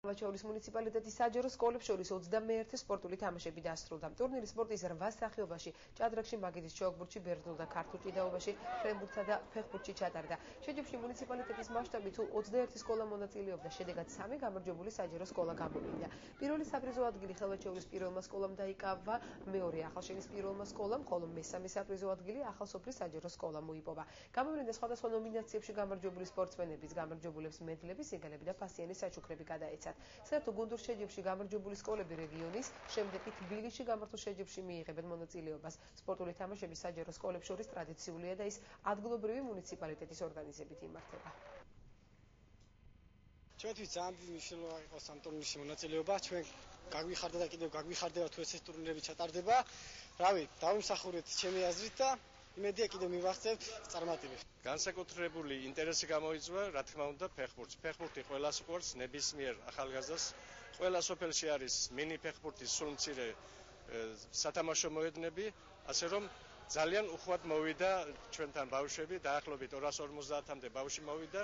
ხევაჩაურის მუნიციპალიტეტის საჯარო სკოლებს შორის 21 სპორტული თამაშები დასრულდა. ტურნირი სპორტის 8 სახეობაში ჭადრაკში, მაგიდის ჩოგბურთში, ბერძნულ და ქართულ ჭიდაობაში, ფრენბურთსა და ფეხბურთში ჩატარდა. შეჯიბრში მუნიციპალიტეტის მასშტაბით 21 სკოლა მონაწილეობდა, შედეგად 3 გამარჯვებული საჯარო სკოლა გამოვიდა. პირველი საპრიზო ადგილი ხევაჩაურის პირველმა სკოლამ დაიკავა, მეორე ახალშენის პირველმა სკოლამ, ხოლო მესამე საპრიზო ადგილი ახალსოფლის საჯარო სკოლამ მოიპოვა. გამოვლინდა სხვადასხვა ნომინაციებში გამარჯვებული სპორტსმენების, გამარჯვებულებს მედლები, სიგელები და ფასიანი საჩუქრები გადაეცათ. საერთო გუნდურ შეჯიბრში გამარჯვებული სკოლები რეგიონის, შემდეგ კი თბილისში გამართულ შეჯიბრში მიიღებენ მონაწილეობას. სპორტული თამაშები საჯარო სკოლებს შორის ტრადიციულია და ის ადგილობრივი მუნიციპალიტეტის ორგანიზებით იმართება. ჩვენთვის ძალიან დიდი მნიშვნელობა იყო ამ ტურნირში მონაწილეობა. ჩვენ გაგვიხარდა და კიდევ გაგვიხარდება თუ ეს ტურნირები ჩატარდება. რავი, დავიმსახურეთ ჩემი აზრით და იმედია კიდევ მივახცევთ წარმატებით. განსაკუთრებული ინტერესი გამოიწვია, რა თქმა უნდა, ფეხბურთს. ფეხბურთი ყველას უყვარს, ნებისმიერ ახალგაზრდას. ყველა სოფელში არის მინი ფეხბურთის სულ მცირე სათამაშო მოედნები, ასე რომ ძალიან უხვად მოვიდა ჩვენთან ბავშვები, დაახლოებით 250-მდე ბავშვი მოვიდა.